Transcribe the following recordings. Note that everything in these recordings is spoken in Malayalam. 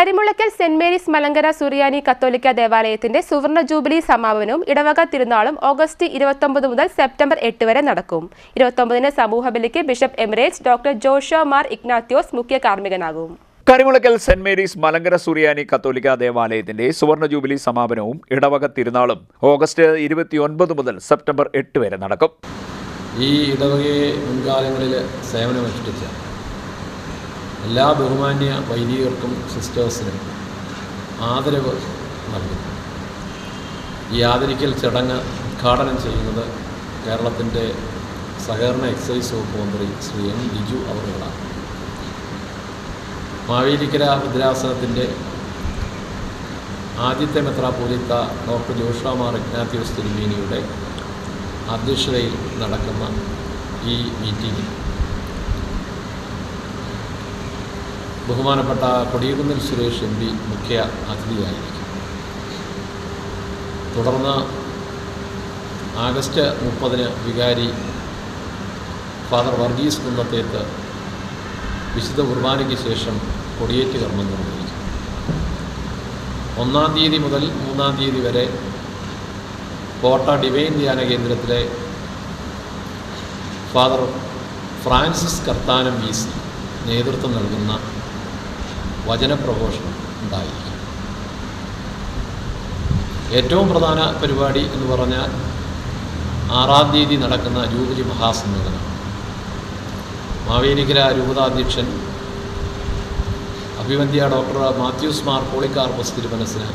കരിമുളയ്ക്കൽ സെന്റ് മേരീസ് മലങ്കര സുറിയാനി കത്തോലിക്ക ദേവാലയത്തിന്റെ സുവർണ ജൂബിലി സമാപനവും ഇടവക തിരുനാളും ഓഗസ്റ്റ് 29 മുതൽ സെപ്റ്റംബർ 8 വരെ നടക്കും. 29-ന് സമൂഹബലിക്ക് bishop emeritus doctor Joshua Mar Ignatios മുഖ്യ കാർമ്മികനാകും. കരിമുളയ്ക്കൽ സെന്റ് മേരീസ് മലങ്കര സുറിയാനി കത്തോലിക്ക ദേവാലയത്തിന്റെ സുവർണ ജൂബിലി സമാപനവും ഇടവക തിരുനാളും ഓഗസ്റ്റ് 29 മുതൽ സെപ്റ്റംബർ 8 വരെ നടക്കും. ഈ ഇടവകയെ മുൻകാലങ്ങളിൽ സേവനമനുഷ്ഠിച്ച എല്ലാ ബഹുമാന്യ വൈദികർക്കും സിസ്റ്റേഴ്സിനും ആദരവ് നൽകുന്നു. ഈ ആദരിക്കൽ ചടങ്ങ് ഉദ്ഘാടനം ചെയ്യുന്നത് കേരളത്തിൻ്റെ സഹകരണ എക്സൈസ് വകുപ്പ് മന്ത്രി ശ്രീ എം ലിജു അവറുകളാണ്. മാവേലിക്കര ഭദ്രാസനത്തിൻ്റെ ആദ്യത്തെ മെത്രാപ്പോലീത്ത ഡോക്ടർ ജോഷോ മാർ ഇഗ്നാത്യോസ് തിരുമേനിയുടെ അധ്യക്ഷതയിൽ നടക്കുന്ന ഈ മീറ്റിംഗിൽ ബഹുമാനപ്പെട്ട കൊടിയകുന്നിൽ സുരേഷ് എം പി മുഖ്യ അതിഥിയായിരിക്കും. തുടർന്ന് ആഗസ്റ്റ് 30-ന് വികാരി ഫാദർ വർഗീസ് കുന്നത്തേത്ത് വിശുദ്ധ കുർബാനയ്ക്ക് ശേഷം കൊടിയേറ്റ് കർമ്മം നിർവഹിക്കും. 1-ാം തീയതി മുതൽ 3-ാം തീയതി വരെ കോട്ട ഡിവൈൻ ധ്യാന കേന്ദ്രത്തിലെ ഫാദർ ഫ്രാൻസിസ് കർത്താനം VC നേതൃത്വം നൽകുന്ന വചനപ്രഘോഷണം ഉണ്ടായിരിക്കും. ഏറ്റവും പ്രധാന പരിപാടി എന്ന് പറഞ്ഞാൽ 6-ാം തീയതി നടക്കുന്ന ജൂബിലി മഹാസമ്മേളനം. മാവേലിക്കര രൂപതാധ്യക്ഷൻ അഭിവന്ദ്യ ഡോക്ടർ മാത്യൂസ് മാർ പോളികാർപ്പസ് തിരുമനസിന്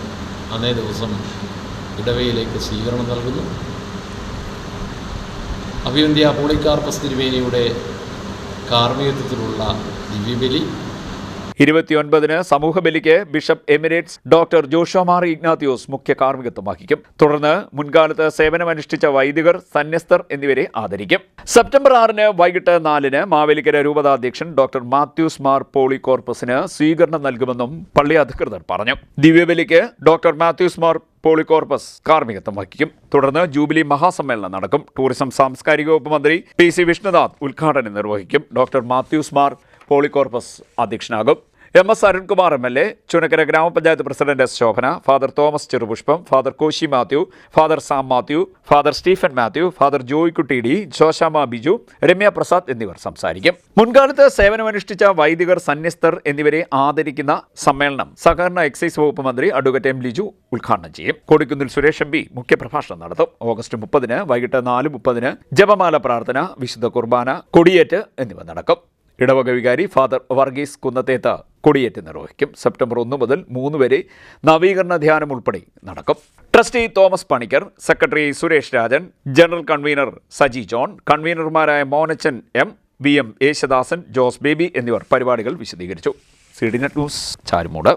അന്നേ ദിവസം ഇടവയിലേക്ക് സ്വീകരണം നൽകുന്നു. അഭിവന്ദ്യ പോളികാർപ്പസ് തിരുമേനിയുടെ കാർമ്മികത്വത്തിലുള്ള ദിവ്യബലി. 29-ന് സമൂഹബലിക്ക് bishop emeritus doctor Joshua Mar Ignatios മുഖ്യ കാർമ്മികത്വം വഹിക്കും. തുടർന്ന് മുൻകാലത്ത് സേവനമനുഷ്ഠിച്ച വൈദികർ, സന്യസ്തർ എന്നിവരെ ആദരിക്കും. സെപ്റ്റംബർ 6-ന് വൈകിട്ട് 4-ന് മാവേലിക്കര രൂപതാധ്യക്ഷൻ ഡോക്ടർ മാത്യൂസ് മാർ പോളികോർപ്പസിന് സ്വീകരണം നൽകുമെന്നും പള്ളി അധികൃതർ പറഞ്ഞു. ദിവ്യബലിക്ക് ഡോക്ടർ മാത്യൂസ് മാർ പോളികോർപ്പസ് കാർമ്മികത്വം വഹിക്കും. തുടർന്ന് ജൂബിലി മഹാസമ്മേളനം നടക്കും. ടൂറിസം സാംസ്കാരിക വകുപ്പ് മന്ത്രി PC വിഷ്ണുനാഥ് ഉദ്ഘാടനം നിർവഹിക്കും. ഡോക്ടർ മാത്യൂസ് മാർ പോളികോർപ്പസ് അധ്യക്ഷനാകും. MS അരുൺകുമാർ MLA, ചുനക്കര ഗ്രാമപഞ്ചായത്ത് president S Shobhana, father Thomas Cherupushpam, father Koshy Mathew, father Sam Mathew, father Stephen Mathew, father Joykutty D, Joshama Biju, Ramya Prasad എന്നിവർ സംസാരിക്കും. മുൻകാലത്ത് സേവനമനുഷ്ഠിച്ച വൈദികർ, സന്യസ്തർ എന്നിവരെ ആദരിക്കുന്ന സമ്മേളനം സഹകരണ എക്സൈസ് വകുപ്പ് മന്ത്രി അഡ്വക്കേറ്റ് M ലിജു ഉദ്ഘാടനം ചെയ്യും. കൊടിക്കുന്നിൽ സുരേഷ് MP മുഖ്യപ്രഭാഷണം നടത്തും. ഓഗസ്റ്റ് 30-ന് വൈകിട്ട് 4:30-ന് ജപമാല പ്രാർത്ഥന, വിശുദ്ധ കുർബാന, കൊടിയേറ്റ് എന്നിവ നടക്കും. ഇടവക വികാരി ഫാദർ വർഗീസ് കുന്നത്തേത്ത് കൊടിയേറ്റ് നിർവഹിക്കും. സെപ്റ്റംബർ 1 മുതൽ 3 വരെ നവീകരണ ധ്യാനം ഉൾപ്പെടെ നടക്കും. Trustee Thomas Panicker, secretary Suresh Rajan, general convener Saji John, കൺവീനർമാരായ മോനച്ചൻ M, VM യേശുദാസൻ, ജോസ് ബേബി എന്നിവർ പരിപാടികൾ വിശദീകരിച്ചു. CDNet news, Charummood.